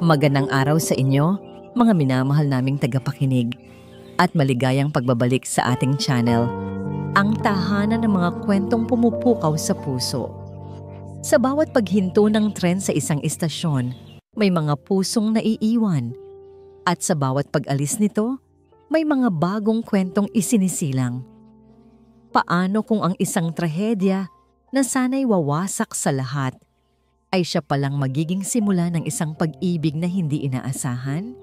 Magandang araw sa inyo, mga minamahal naming tagapakinig, at maligayang pagbabalik sa ating channel, ang tahanan ng mga kwentong pumupukaw sa puso. Sa bawat paghinto ng tren sa isang istasyon, may mga pusong naiiwan. At sa bawat pag-alis nito, may mga bagong kwentong isinisilang. Paano kung ang isang trahedya na sana'y wawasak sa lahat, ay siya palang magiging simula ng isang pag-ibig na hindi inaasahan?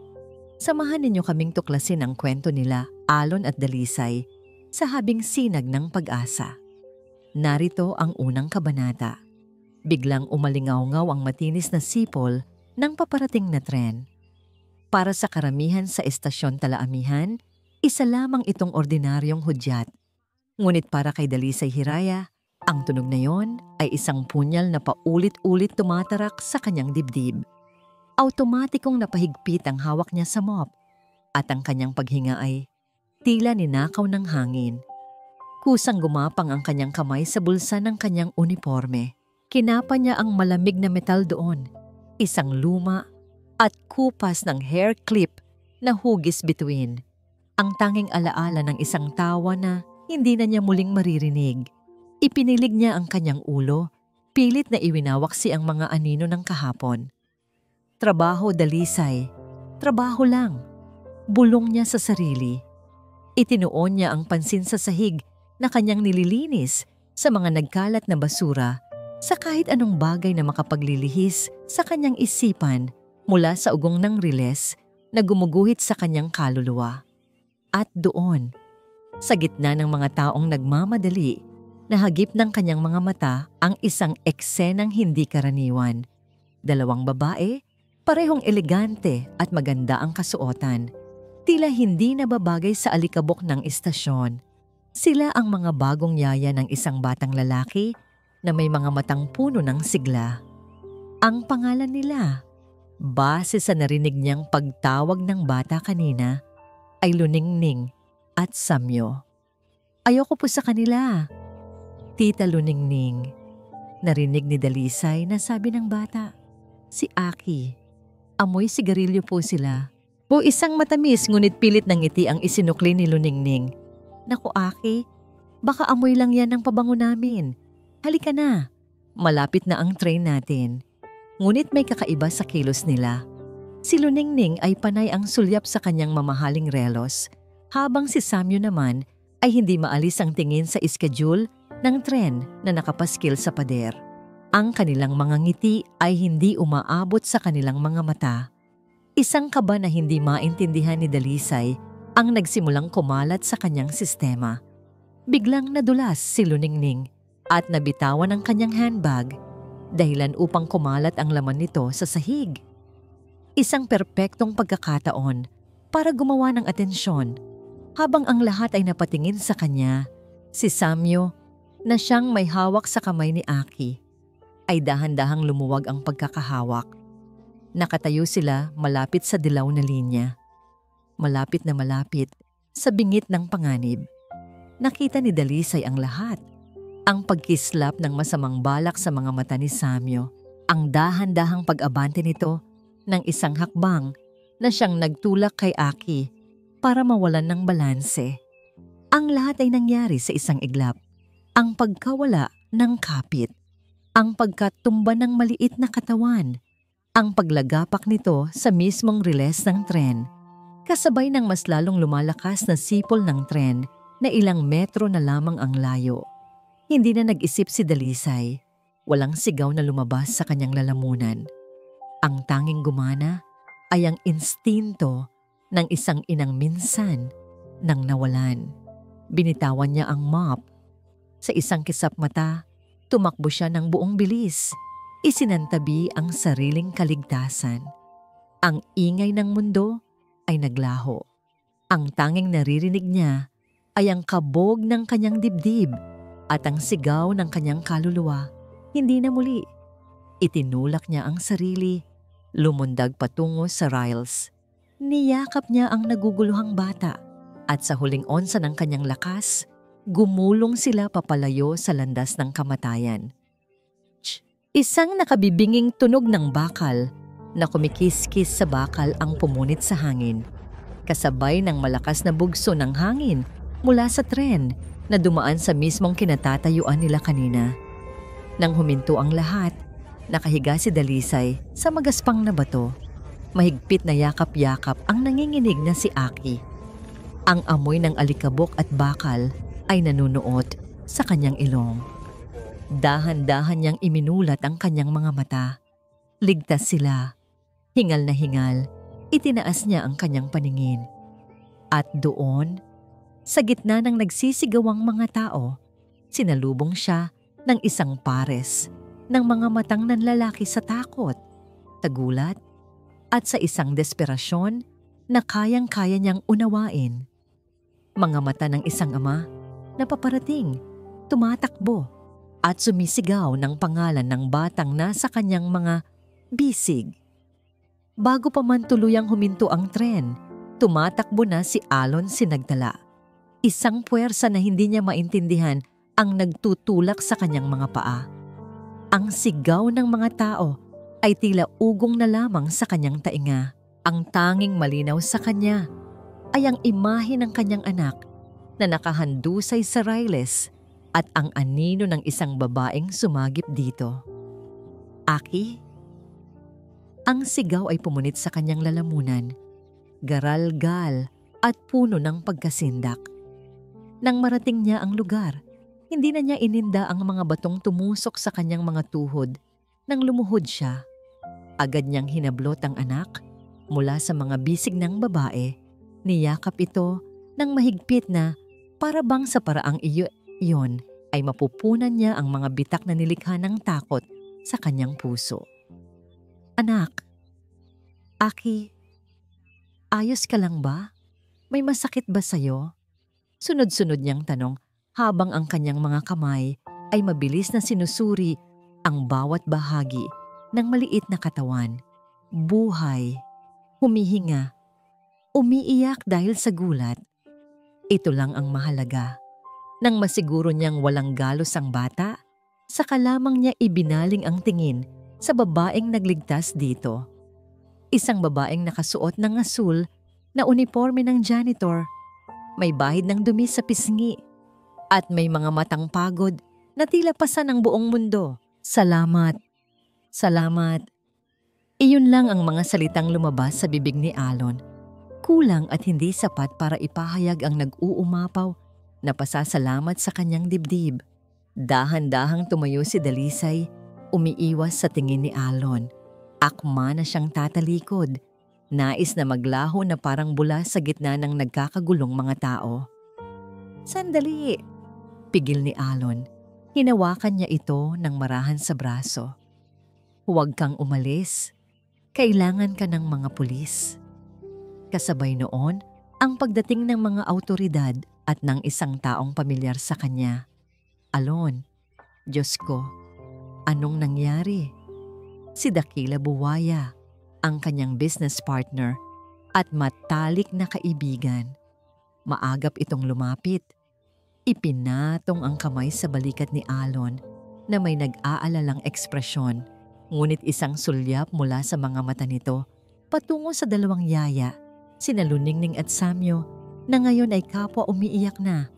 Samahan ninyo kaming tuklasin ang kwento nila, Alon at Dalisay, sa habing sinag ng pag-asa. Narito ang unang kabanata. Biglang umalingaw-ngaw ang matinis na sipol ng paparating na tren. Para sa karamihan sa estasyon Talaamihan, isa lamang itong ordinaryong hudyat. Ngunit para kay Dalisay Hiraya, ang tunog na yon ay isang punyal na paulit-ulit tumatarak sa kanyang dibdib. Automatikong napahigpit ang hawak niya sa mop at ang kanyang paghinga ay tila ninakaw ng hangin. Kusang gumapang ang kanyang kamay sa bulsa ng kanyang uniforme. Kinapa niya ang malamig na metal doon, isang luma at kupas ng hair clip na hugis bituin. Ang tanging alaala ng isang tawa na hindi na niya muling maririnig. Ipinilig niya ang kanyang ulo, pilit na iwinawaksi ang mga anino ng kahapon. Trabaho, Dalisay. Trabaho lang. Bulong niya sa sarili. Itinuon niya ang pansin sa sahig na kanyang nililinis sa mga nagkalat na basura sa kahit anong bagay na makapaglilihis sa kanyang isipan mula sa ugong ng riles na gumuguhit sa kanyang kaluluwa. At doon, sa gitna ng mga taong nagmamadali, nahagip ng kanyang mga mata ang isang eksenang hindi karaniwan. Dalawang babae, parehong elegante at maganda ang kasuotan. Tila hindi nababagay sa alikabok ng istasyon. Sila ang mga bagong yaya ng isang batang lalaki na may mga matang puno ng sigla. Ang pangalan nila, base sa narinig niyang pagtawag ng bata kanina, ay Luningning at Samyo. Ayoko po sa kanila, Tita Luningning. Narinig ni Dalisay na sabi ng bata. Si Aki. Amoy sigarilyo po sila. Po isang matamis ngunit pilit ng ngiti ang isinukli ni Luningning. Naku Aki, baka amoy lang yan ng pabango namin. Halika na. Malapit na ang train natin. Ngunit may kakaiba sa kilos nila. Si Luningning ay panay ang sulyap sa kanyang mamahaling relos, habang si Samyo naman ay hindi maalis ang tingin sa schedule ng tren na nakapaskil sa pader. Ang kanilang mga ngiti ay hindi umaabot sa kanilang mga mata. Isang kaba na hindi maintindihan ni Dalisay ang nagsimulang kumalat sa kanyang sistema. Biglang nadulas si Luningning at nabitawan ang kanyang handbag, dahilan upang kumalat ang laman nito sa sahig. Isang perpektong pagkakataon para gumawa ng atensyon. Habang ang lahat ay napatingin sa kanya, si Samyo, na siyang may hawak sa kamay ni Aki, ay dahan-dahang lumuwag ang pagkakahawak. Nakatayo sila malapit sa dilaw na linya. Malapit na malapit sa bingit ng panganib. Nakita ni Dalisay ang lahat. Ang pagkislap ng masamang balak sa mga mata ni Samyo, ang dahan-dahang pag-abante nito ng isang hakbang na siyang nagtulak kay Aki para mawalan ng balanse. Ang lahat ay nangyari sa isang iglap. Ang pagkawala ng kapit, ang pagkatumba ng maliit na katawan, ang paglagapak nito sa mismong riles ng tren, kasabay ng mas lalong lumalakas na sipol ng tren na ilang metro na lamang ang layo. Hindi na nag-isip si Dalisay, walang sigaw na lumabas sa kanyang lalamunan. Ang tanging gumana ay ang instinto ng isang inang minsan nang nawalan. Binitawan niya ang mop. Sa isang kisap mata, tumakbo siya ng buong bilis. Isinantabi ang sariling kaligtasan. Ang ingay ng mundo ay naglaho. Ang tanging naririnig niya ay ang kabog ng kanyang dibdib at ang sigaw ng kanyang kaluluwa. Hindi na muli. Itinulak niya ang sarili, lumundag patungo sa rails. Niyakap niya ang naguguluhang bata at sa huling onsa ng kanyang lakas, gumulong sila papalayo sa landas ng kamatayan. Isang nakabibinging tunog ng bakal na kumikis-kis sa bakal ang pumunit sa hangin, kasabay ng malakas na bugso ng hangin mula sa tren na dumaan sa mismong kinatatayuan nila kanina. Nang huminto ang lahat, nakahiga si Dalisay sa magaspang na bato. Mahigpit na yakap-yakap ang nanginginig na si Aki. Ang amoy ng alikabok at bakal ay nanunuot sa kanyang ilong. Dahan-dahan niyang iminulat ang kanyang mga mata. Ligtas sila. Hingal na hingal, itinaas niya ang kanyang paningin. At doon, sa gitna ng nagsisigawang mga tao, sinalubong siya ng isang pares ng mga matang nanlalaki sa takot, tagulat, at sa isang desperasyon na kayang-kaya niyang unawain. Mga mata ng isang ama na paparating, tumatakbo, at sumisigaw ng pangalan ng batang nasa kanyang mga bisig. Bago pa man tuluyang huminto ang tren, tumatakbo na si Alon Sinagtala. Isang puwersa na hindi niya maintindihan ang nagtutulak sa kanyang mga paa. Ang sigaw ng mga tao ay tila ugong na lamang sa kanyang tainga. Ang tanging malinaw sa kanya ay ang imahe ng kanyang anak na nakahandusay sa railes at ang anino ng isang babaeng sumagip dito. Aki? Ang sigaw ay pumunit sa kanyang lalamunan, garalgal at puno ng pagkasindak. Nang marating niya ang lugar, hindi na niya ininda ang mga batong tumusok sa kanyang mga tuhod. Nang lumuhod siya, agad niyang hinablot ang anak mula sa mga bisig ng babae. Niyakap ito ng mahigpit na para bang sa paraang iyon ay mapupunan niya ang mga bitak na nilikha ng takot sa kanyang puso. Anak, Aki, ayos ka lang ba? May masakit ba sa'yo? Sunod-sunod niyang tanong habang ang kanyang mga kamay ay mabilis na sinusuri ang bawat bahagi ng maliit na katawan. Buhay, humihinga, umiiyak dahil sa gulat. Ito lang ang mahalaga. Nang masiguro niyang walang galos ang bata, saka lamang niya ibinaling ang tingin sa babaeng nagligtas dito. Isang babaeng nakasuot ng asul na uniforme ng janitor, may bahid ng dumi sa pisngi, at may mga matang pagod na tila pasan ng buong mundo. Salamat. Salamat. Iyon lang ang mga salitang lumabas sa bibig ni Alon. Kulang at hindi sapat para ipahayag ang nag-uumapaw na pasasalamat sa kanyang dibdib. Dahan-dahang tumayo si Dalisay, umiiwas sa tingin ni Alon. Akma na siyang tatalikod. Nais na maglaho na parang bula sa gitna ng nagkakagulong mga tao. Sandali! Pigil ni Alon. Hinawakan niya ito ng marahan sa braso. Huwag kang umalis. Kailangan ka ng mga pulis. Kasabay noon ang pagdating ng mga awtoridad at ng isang taong pamilyar sa kanya. Alon, Diyos ko, anong nangyari? Si Dakila Buwaya, ang kanyang business partner at matalik na kaibigan. Maagap itong lumapit. Ipinatong ang kamay sa balikat ni Alon na may nag-aalalang ekspresyon, ngunit isang sulyap mula sa mga mata nito patungo sa dalawang yaya, sina Luningning at Samyo, na ngayon ay kapwa umiiyak na.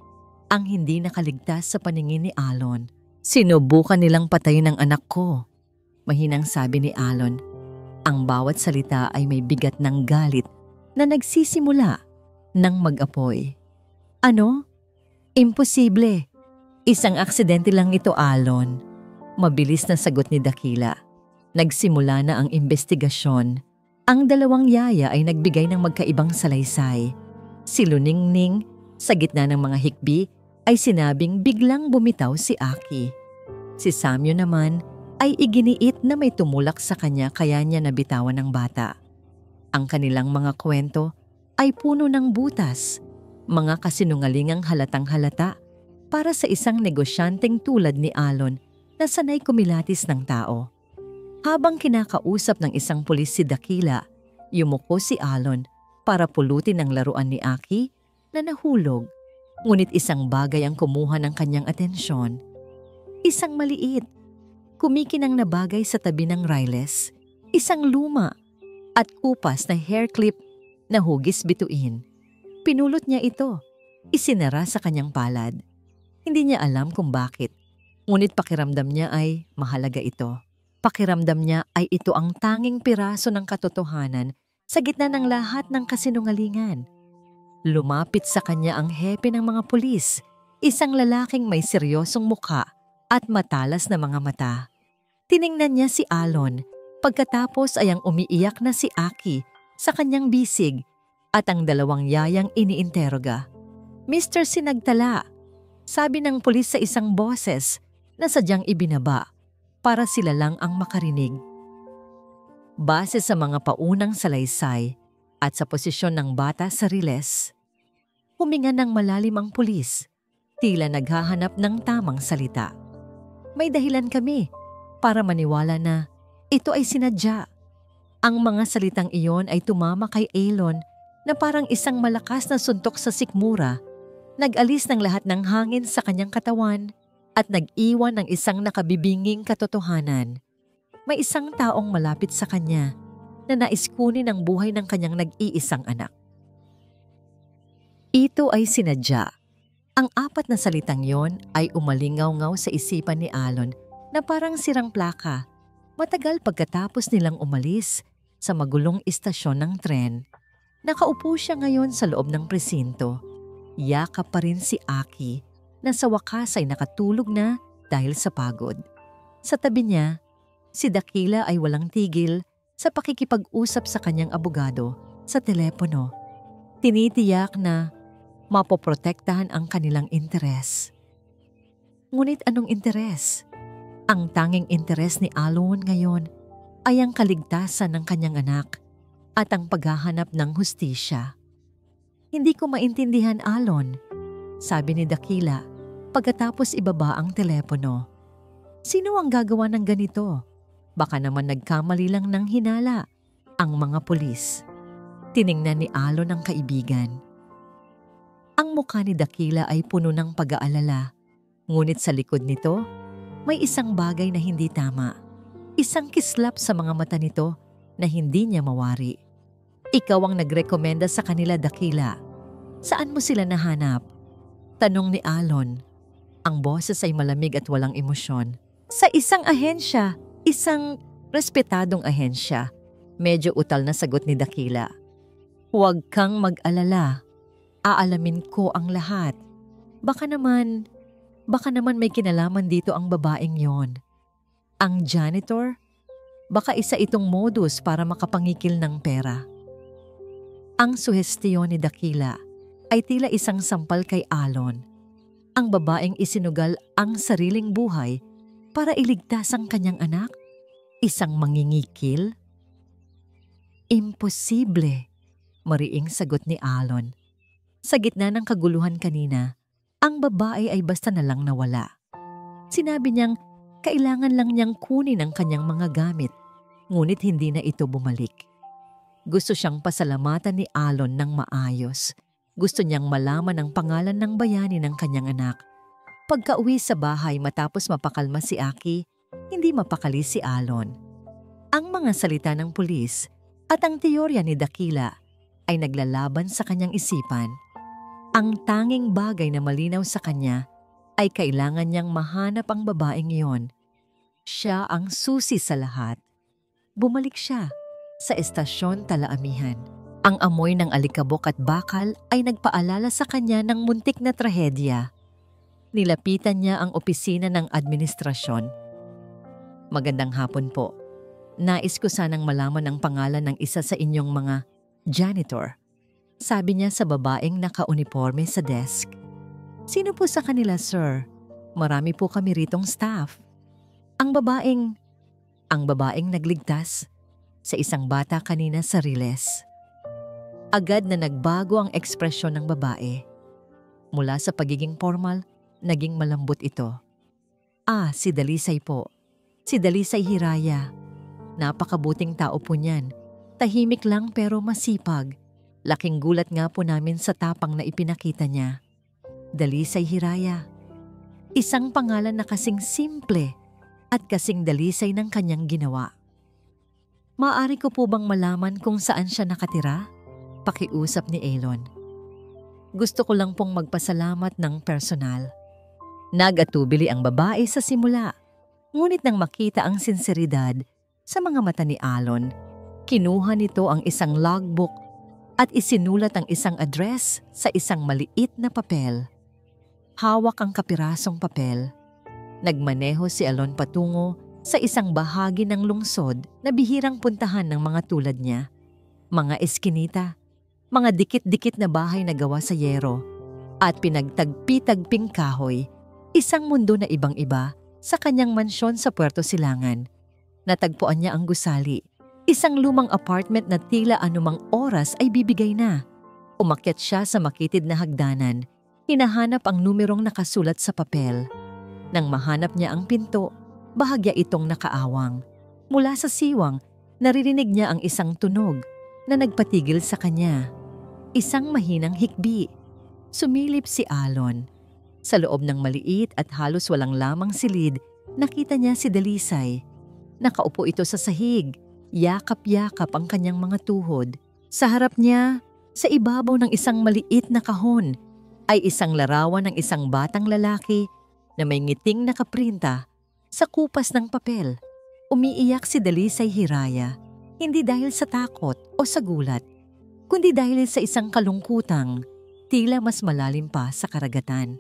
Ang hindi nakaligtas sa paningin ni Alon. Sinubukan nilang patayin ang anak ko. Mahinang sabi ni Alon. Ang bawat salita ay may bigat ng galit na nagsisimula ng mag-apoy. Ano? Imposible. Isang aksidente lang ito, Alon. Mabilis na sagot ni Dakila. Nagsimula na ang investigasyon. Ang dalawang yaya ay nagbigay ng magkaibang salaysay. Si Luningning, sa gitna ng mga hikbi, ay sinabing biglang bumitaw si Aki. Si Samyo naman ay iginiit na may tumulak sa kanya kaya niya nabitawan ng bata. Ang kanilang mga kwento ay puno ng butas, mga kasinungalingang halatang halata para sa isang negosyanteng tulad ni Alon na sanay kumilatis ng tao. Habang kinakausap ng isang pulis si Dakila, yumuko si Alon para pulutin ang laruan ni Aki na nahulog. Ngunit isang bagay ang kumuha ng kanyang atensyon. Isang maliit, kumikinang na bagay sa tabi ng railes. Isang luma at kupas na hair clip na hugis bituin. Pinulot niya ito. Isinara sa kanyang palad. Hindi niya alam kung bakit. Ngunit pakiramdam niya ay mahalaga ito. Pakiramdam niya ay ito ang tanging piraso ng katotohanan sa gitna ng lahat ng kasinungalingan. Lumapit sa kanya ang hepe ng mga pulis, isang lalaking may seryosong mukha at matalas na mga mata. Tiningnan niya si Alon. Pagkatapos ay ang umiiyak na si Aki sa kanyang bisig at ang dalawang yayang iniinteroga. Mr. Sinagtala, sabi ng pulis sa isang boses na sadyang ibinaba para sila lang ang makarinig. Base sa mga paunang salaysay at sa posisyon ng bata sa riles, huminga ng malalim ang pulis, tila naghahanap ng tamang salita. May dahilan kami para maniwala na ito ay sinadya. Ang mga salitang iyon ay tumama kay Alon na parang isang malakas na suntok sa sikmura. Nag-alis ng lahat ng hangin sa kanyang katawan at nag-iwan ng isang nakabibinging katotohanan. May isang taong malapit sa kanya na nais kunin ang buhay ng kanyang nag-iisang anak. Ito ay sinadya. Ang apat na salitang yon ay umalingaw-ngaw sa isipan ni Alon na parang sirang plaka. Matagal pagkatapos nilang umalis sa magulong istasyon ng tren, nakaupo siya ngayon sa loob ng presinto. Yakap pa rin si Aki na sa wakas ay nakatulog na dahil sa pagod. Sa tabi niya, si Dakila ay walang tigil sa pakikipag-usap sa kanyang abogado sa telepono. Tinitiyak na mapoprotektahan ang kanilang interes. Ngunit anong interes? Ang tanging interes ni Alon ngayon ay ang kaligtasan ng kanyang anak at ang paghahanap ng hustisya. Hindi ko maintindihan, Alon, sabi ni Dakila pagkatapos ibaba ang telepono. Sino ang gagawa ng ganito? Baka naman nagkamali lang ng hinala ang mga pulis. Tiningnan ni Alon ang kaibigan. Ang mukha ni Dakila ay puno ng pag-aalala, ngunit sa likod nito, may isang bagay na hindi tama. Isang kislap sa mga mata nito na hindi niya mawari. Ikaw ang nagrekomenda sa kanila, Dakila. Saan mo sila nahanap? Tanong ni Alon. Ang boses ay malamig at walang emosyon. Sa isang ahensya, isang respetadong ahensya. Medyo utal na sagot ni Dakila. Huwag kang mag-alala. Aalamin ko ang lahat. Baka naman may kinalaman dito ang babaeng yon. Ang janitor? Baka isa itong modus para makapangikil ng pera. Ang suhestiyon ni Dakila ay tila isang sampal kay Alon. Ang babaeng isinugal ang sariling buhay para iligtas ang kanyang anak? Isang mangingikil? Imposible, mariing sagot ni Alon. Sa gitna ng kaguluhan kanina, ang babae ay basta na lang nawala. Sinabi niyang kailangan lang niyang kunin ang kanyang mga gamit, ngunit hindi na ito bumalik. Gusto siyang pasalamatan ni Alon ng maayos. Gusto niyang malaman ang pangalan ng bayani ng kanyang anak. Pagka-uwi sa bahay matapos mapakalma si Aki, hindi mapakali si Alon. Ang mga salita ng pulis at ang teorya ni Dakila ay naglalaban sa kanyang isipan. Ang tanging bagay na malinaw sa kanya ay kailangan niyang mahanap ang babaeng iyon. Siya ang susi sa lahat. Bumalik siya sa estasyon Talaamihan. Ang amoy ng alikabok at bakal ay nagpaalala sa kanya ng muntik na trahedya. Nilapitan niya ang opisina ng administrasyon. Magandang hapon po. Nais ko sanang malaman ang pangalan ng isa sa inyong mga janitor. Sabi niya sa babaeng naka-uniforme sa desk. Sino po sa kanila, sir? Marami po kami ritong staff. Ang babaeng nagligtas sa isang bata kanina sa riles. Agad na nagbago ang ekspresyon ng babae. Mula sa pagiging formal, naging malambot ito. Si Dalisay po. Si Dalisay Hiraya. Napakabuting tao po niyan. Tahimik lang pero masipag. Laking gulat nga po namin sa tapang na ipinakita niya. Dalisay Hiraya. Isang pangalan na kasing simple at kasing dalisay ng kanyang ginawa. Maaari ko po bang malaman kung saan siya nakatira? Pakiusap ni Elon. Gusto ko lang pong magpasalamat ng personal. Nag-atubili ang babae sa simula. Ngunit nang makita ang sinseridad sa mga mata ni Alon, kinuha nito ang isang logbook at isinulat ang isang address sa isang maliit na papel. Hawak ang kapirasong papel. Nagmaneho si Alon patungo sa isang bahagi ng lungsod na bihirang puntahan ng mga tulad niya. Mga eskinita, mga dikit-dikit na bahay na gawa sa yero, at pinagtagpi-tagping kahoy, isang mundo na ibang-iba sa kanyang mansyon sa Puerto Silangan. Natagpuan niya ang gusali, isang lumang apartment na tila anumang oras ay bibigay na. Umakyat siya sa makitid na hagdanan, hinahanap ang numerong nakasulat sa papel. Nang mahanap niya ang pinto, bahagya itong nakaawang. Mula sa siwang, naririnig niya ang isang tunog na nagpatigil sa kanya. Isang mahinang hikbi. Sumilip si Alon. Sa loob ng maliit at halos walang lamang silid, nakita niya si Dalisay. Nakaupo ito sa sahig, yakap-yakap ang kanyang mga tuhod. Sa harap niya, sa ibabaw ng isang maliit na kahon, ay isang larawan ng isang batang lalaki na may ngiting nakaprinta sa kupas ng papel. Umiiyak si Dalisay Hiraya, hindi dahil sa takot o sa gulat, kundi dahil sa isang kalungkutang tila mas malalim pa sa karagatan.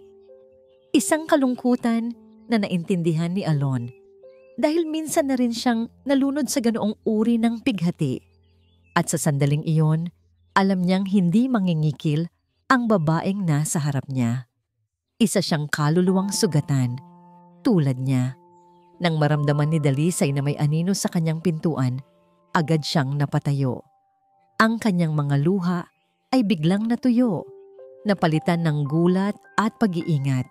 Isang kalungkutan na naintindihan ni Alon dahil minsan na rin siyang nalunod sa ganoong uri ng pighati. At sa sandaling iyon, alam niyang hindi mangingikil ang babaeng nasa harap niya. Isa siyang kaluluwang sugatan, tulad niya. Nang maramdaman ni Dalisay na may anino sa kanyang pintuan, agad siyang napatayo. Ang kanyang mga luha ay biglang natuyo, napalitan ng gulat at pag-iingat.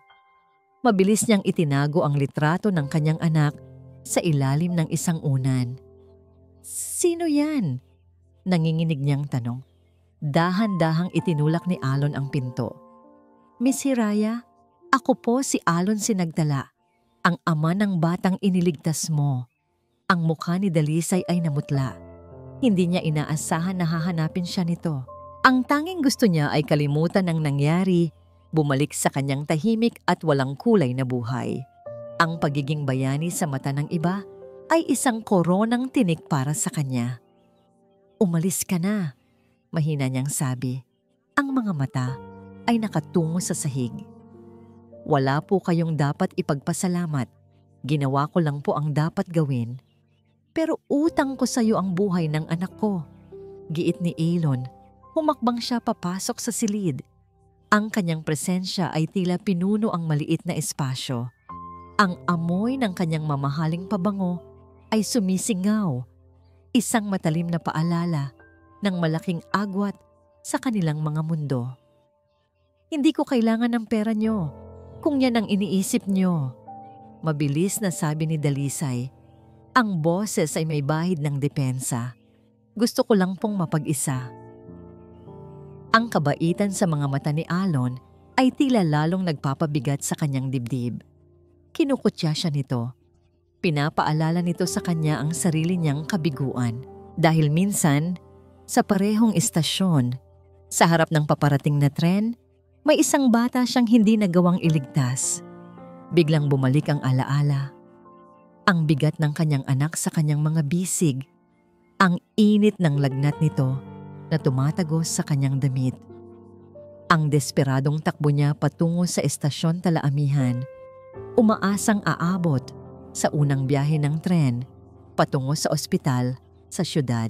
Mabilis niyang itinago ang litrato ng kanyang anak sa ilalim ng isang unan. "Sino yan?" nanginginig niyang tanong. Dahan-dahang itinulak ni Alon ang pinto. "Miss Hiraya, ako po si Alon Sinagdala, ang ama ng batang iniligtas mo." Ang mukha ni Dalisay ay namutla. Hindi niya inaasahan na hahanapin siya nito. Ang tanging gusto niya ay kalimutan ang nangyari, bumalik sa kanyang tahimik at walang kulay na buhay. Ang pagiging bayani sa mata ng iba ay isang koronang tinik para sa kanya. "Umalis ka na," mahina niyang sabi. Ang mga mata ay nakatungo sa sahig. "Wala po kayong dapat ipagpasalamat. Ginawa ko lang po ang dapat gawin. Pero utang ko sa iyo ang buhay ng anak ko." Giit ni Elon, humakbang siya papasok sa silid. Ang kanyang presensya ay tila pinuno ang maliit na espasyo. Ang amoy ng kanyang mamahaling pabango ay sumisingaw, isang matalim na paalala ng malaking agwat sa kanilang mga mundo. "Hindi ko kailangan ng pera niyo, kung yan ang iniisip niyo," mabilis na sabi ni Dalisay. Ang boses ay may bahid ng depensa. "Gusto ko lang pong mapag-isa." Ang kabaitan sa mga mata ni Alon ay tila lalong nagpapabigat sa kanyang dibdib. Kinukutya siya nito. Pinapaalala nito sa kanya ang sarili niyang kabiguan. Dahil minsan, sa parehong istasyon, sa harap ng paparating na tren, may isang bata siyang hindi nagawang iligtas. Biglang bumalik ang alaala. Ang bigat ng kanyang anak sa kanyang mga bisig. Ang init ng lagnat nito na tumatagos sa kanyang damit. Ang desperadong takbo niya patungo sa estasyon Talaamihan. Umaasang aabot sa unang biyahe ng tren patungo sa ospital sa syudad.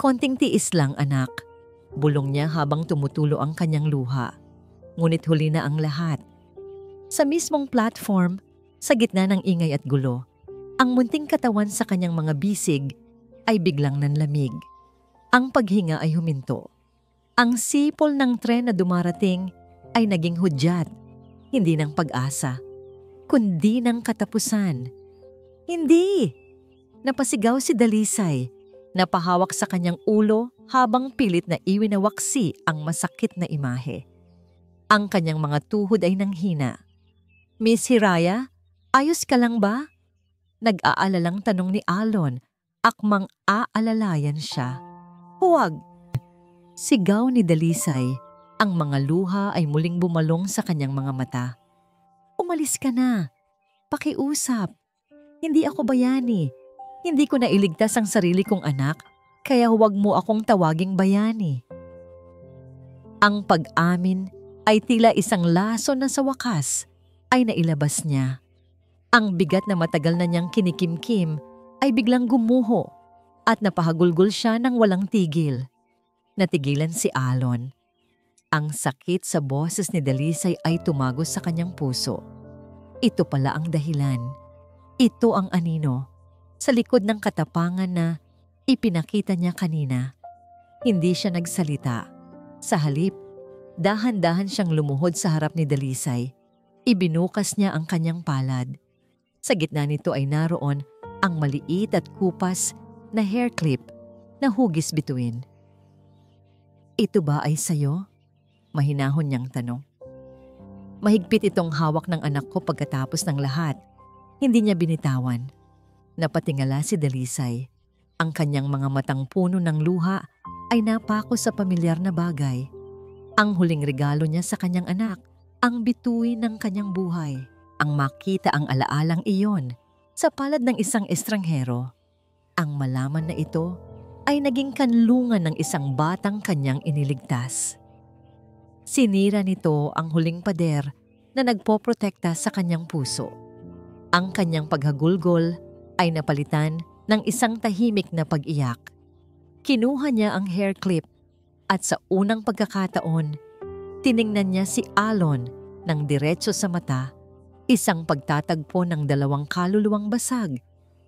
"Konting tiis lang, anak," bulong niya habang tumutulo ang kanyang luha. Ngunit huli na ang lahat. Sa mismong platform, sa gitna ng ingay at gulo, ang munting katawan sa kanyang mga bisig ay biglang nanlamig. Ang paghinga ay huminto. Ang sipol ng tren na dumarating ay naging hudyat, hindi ng pag-asa, kundi ng katapusan. "Hindi!" Napasigaw si Dalisay, napahawak sa kanyang ulo habang pilit na iwinawaksi ang masakit na imahe. Ang kanyang mga tuhod ay nanghina. "Miss Hiraya, ayos ka lang ba?" Nag-aalalang tanong ni Alon Akmang aalalayan siya. Huwag! Sigaw ni Dalisay. Ang mga luha ay muling bumalong sa kanyang mga mata. Umalis ka na. Pakiusap. Hindi ako bayani. Hindi ko nailigtas ang sarili kong anak, kaya huwag mo akong tawaging bayani. Ang pag-amin ay tila isang laso na sa wakas ay nailabas niya. Ang bigat na matagal na niyang kinikimkim ay biglang gumuho at napahagulgol siya ng walang tigil. Natigilan si Alon. Ang sakit sa boses ni Dalisay ay tumagos sa kanyang puso. Ito pala ang dahilan. Ito ang anino sa likod ng katapangan na ipinakita niya kanina. Hindi siya nagsalita. Sa halip, dahan-dahan siyang lumuhod sa harap ni Dalisay. Ibinukas niya ang kanyang palad. Sa gitna nito ay naroon ang maliit at kupas na hair clip na hugis bituin. Ito ba ay sayo? Mahinahon niyang tanong. Mahigpit itong hawak ng anak ko pagkatapos ng lahat. Hindi niya binitawan. Napatingala si Dalisay. Ang kanyang mga matang puno ng luha ay napako sa pamilyar na bagay. Ang huling regalo niya sa kanyang anak, ang bituin ng kanyang buhay. Ang makita ang alaalang iyon sa palad ng isang estranghero. Ang malaman na ito ay naging kanlungan ng isang batang kanyang iniligtas. Sinira nito ang huling pader na nagpoprotekta sa kanyang puso. Ang kanyang paghagulgol ay napalitan ng isang tahimik na pag-iyak. Kinuha niya ang hair clip at sa unang pagkakataon, tiningnan niya si Alon ng diretso sa mata, isang pagtatagpo ng dalawang kaluluwang basag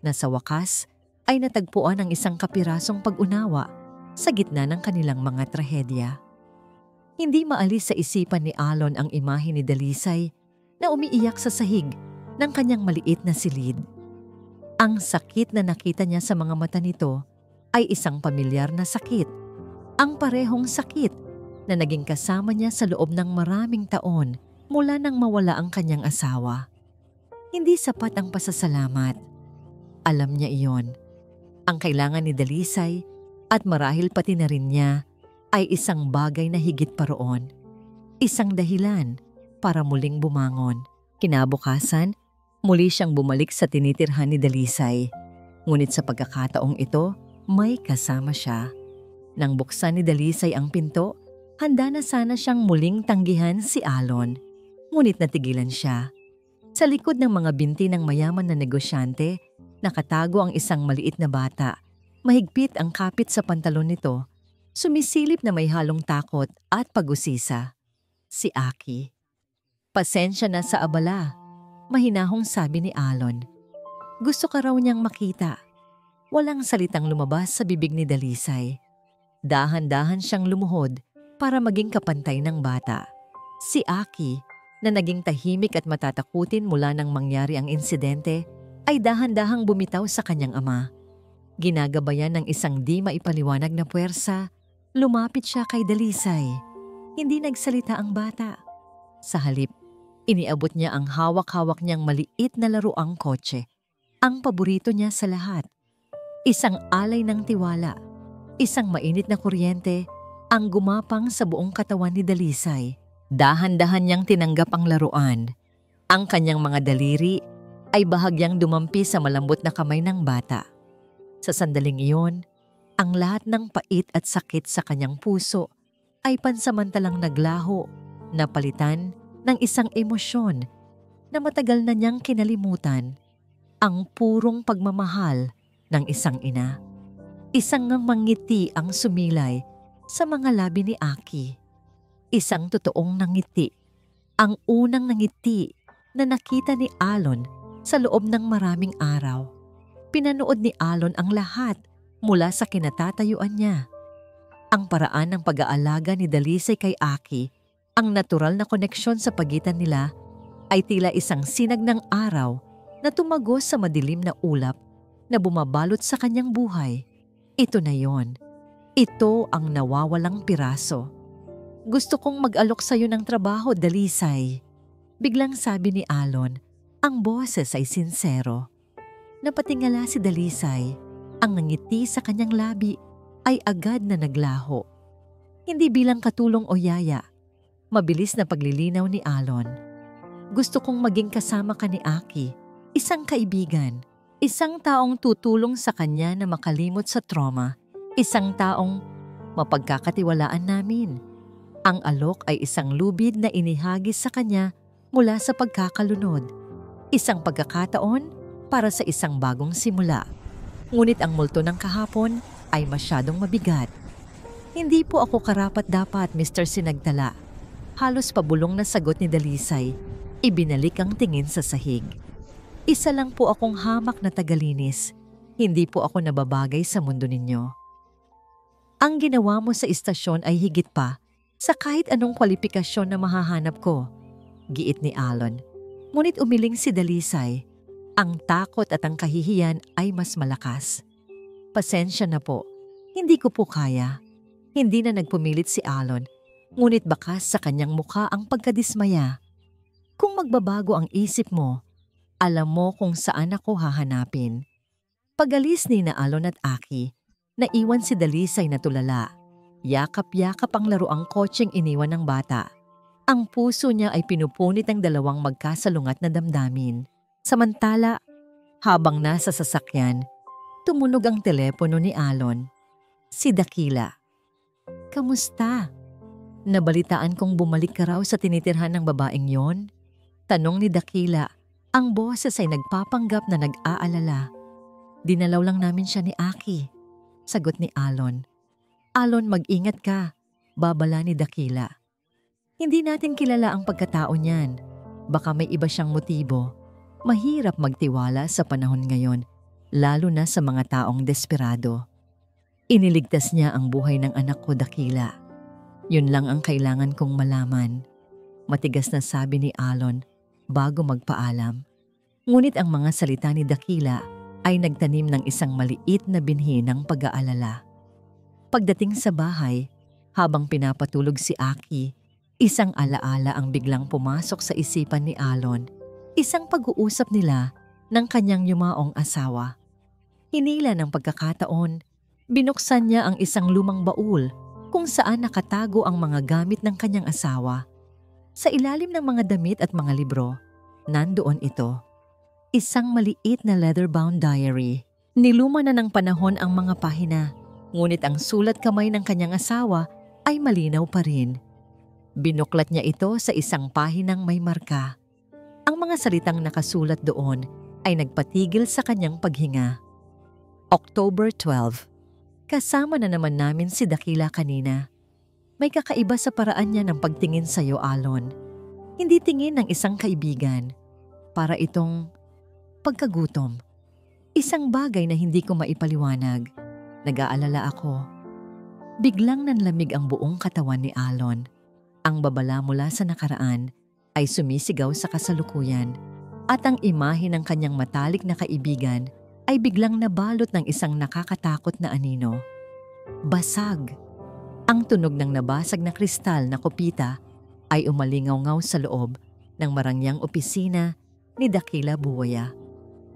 na sa wakas ay natagpuan ng isang kapirasong pag-unawa sa gitna ng kanilang mga trahedya. Hindi maalis sa isipan ni Alon ang imahe ni Dalisay na umiiyak sa sahig ng kanyang maliit na silid. Ang sakit na nakita niya sa mga mata nito ay isang pamilyar na sakit. Ang parehong sakit na naging kasama niya sa loob ng maraming taon mula nang mawala ang kanyang asawa. Hindi sapat ang pasasalamat. Alam niya iyon. Ang kailangan ni Dalisay at marahil pati na rin niya ay isang bagay na higit pa roon. Isang dahilan para muling bumangon. Kinabukasan, muli siyang bumalik sa tinitirhan ni Dalisay. Ngunit sa pagkakataong ito, may kasama siya. Nang buksan ni Dalisay ang pinto, handa na sana siyang muling tanggihan si Alon. Ngunit natigilan siya. Sa likod ng mga binti ng mayaman na negosyante, nakatago ang isang maliit na bata. Mahigpit ang kapit sa pantalon nito. Sumisilip na may halong takot at pag-usisa. Si Aki. Pasensya na sa abala. Mahinahong sabi ni Alon. Gusto ka raw niyang makita. Walang salitang lumabas sa bibig ni Dalisay. Dahan-dahan siyang lumuhod para maging kapantay ng bata. Si Aki, na naging tahimik at matatakutin mula nang mangyari ang insidente, ay dahan-dahang bumitaw sa kanyang ama. Ginagabayan ng isang di maipaliwanag na puwersa, lumapit siya kay Dalisay. Hindi nagsalita ang bata. Sa halip, iniabot niya ang hawak-hawak niyang maliit na laruang kotse. Ang paborito niya sa lahat. Isang alay ng tiwala. Isang mainit na kuryente ang gumapang sa buong katawan ni Dalisay. Dahan-dahan niyang tinanggap ang laruan. Ang kanyang mga daliri ay bahagyang dumampi sa malambot na kamay ng bata. Sa sandaling iyon, ang lahat ng pait at sakit sa kanyang puso ay pansamantalang naglaho, napalitan ng isang emosyon na matagal na niyang kinalimutan, ang purong pagmamahal ng isang ina. Isang ngiti ang sumilay sa mga labi ni Aki. Isang totoong nangiti, ang unang nangiti na nakita ni Alon sa loob ng maraming araw. Pinanood ni Alon ang lahat mula sa kinatatayuan niya. Ang paraan ng pag-aalaga ni Dalisay kay Aki, ang natural na koneksyon sa pagitan nila, ay tila isang sinag ng araw na tumagos sa madilim na ulap na bumabalot sa kanyang buhay. Ito na yon. Ito ang nawawalang piraso. Gusto kong mag-alok sa'yo ng trabaho, Dalisay. Biglang sabi ni Alon, ang boses ay sinsero. Napatingala si Dalisay. Ang ngiti sa kanyang labi ay agad na naglaho. Hindi bilang katulong o yaya, mabilis na paglilinaw ni Alon. Gusto kong maging kasama ka ni Aki, isang kaibigan, isang taong tutulong sa kanya na makalimot sa trauma, isang taong mapagkakatiwalaan namin. Ang alok ay isang lubid na inihagis sa kanya mula sa pagkakalunod. Isang pagkakataon para sa isang bagong simula. Ngunit ang multo ng kahapon ay masyadong mabigat. Hindi po ako karapat-dapat, Mr. Sinagtala. Halos pabulong na sagot ni Dalisay. Ibinalik ang tingin sa sahig. Isa lang po akong hamak na tagalinis. Hindi po ako nababagay sa mundo ninyo. Ang ginawa mo sa istasyon ay higit pa sa kahit anong kwalifikasyon na mahahanap ko, giit ni Alon. Ngunit umiling si Dalisay. Ang takot at ang kahihiyan ay mas malakas. Pasensya na po, hindi ko po kaya. Hindi na nagpumilit si Alon, ngunit bakas sa kanyang mukha ang pagkadismaya. Kung magbabago ang isip mo, alam mo kung saan ako hahanapin. Pag-alis ni na Alon at Aki, naiwan si Dalisay na tulala. Yakap-yakap ang laruang kotseng iniwan ng bata. Ang puso niya ay pinupunit ng dalawang magkasalungat na damdamin. Samantala, habang nasa sasakyan, tumunog ang telepono ni Alon. Si Dakila. Kamusta? Nabalitaan kong bumalik ka raw sa tinitirhan ng babaeng yon? Tanong ni Dakila. Ang boses ay nagpapanggap na nag-aalala. Dinalaw lang namin siya ni Aki. Sagot ni Alon. Alon, mag-ingat ka. Babala ni Dakila. Hindi natin kilala ang pagkatao niyan. Baka may iba siyang motibo. Mahirap magtiwala sa panahon ngayon, lalo na sa mga taong desperado. Iniligtas niya ang buhay ng anak ko, Dakila. Yun lang ang kailangan kong malaman. Matigas na sabi ni Alon bago magpaalam. Ngunit ang mga salita ni Dakila ay nagtanim ng isang maliit na binhi ng pag-aalala. Pagdating sa bahay, habang pinapatulog si Aki, isang alaala ang biglang pumasok sa isipan ni Alon. Isang pag-uusap nila ng kanyang yumaong asawa. Hinila ng pagkakataon, binuksan niya ang isang lumang baul kung saan nakatago ang mga gamit ng kanyang asawa. Sa ilalim ng mga damit at mga libro, nandoon ito. Isang maliit na leather-bound diary. Niluma na ng panahon ang mga pahina, ngunit ang sulat kamay ng kanyang asawa ay malinaw pa rin. Binuklat niya ito sa isang pahinang may marka. Ang mga salitang nakasulat doon ay nagpatigil sa kanyang paghinga. October 12. Kasama na naman namin si Dakila kanina. May kakaiba sa paraan niya ng pagtingin sa iyo, Alon. Hindi tingin ng isang kaibigan. Para itong pagkagutom. Isang bagay na hindi ko maipaliwanag. Nag-aalala ako. Biglang nanlamig ang buong katawan ni Alon. Ang babala mula sa nakaraan ay sumisigaw sa kasalukuyan at ang imahe ng kanyang matalik na kaibigan ay biglang nabalot ng isang nakakatakot na anino. Basag. Ang tunog ng nabasag na kristal na kopita ay umalingaw-ngaw sa loob ng marangyang opisina ni Dakila Buwaya.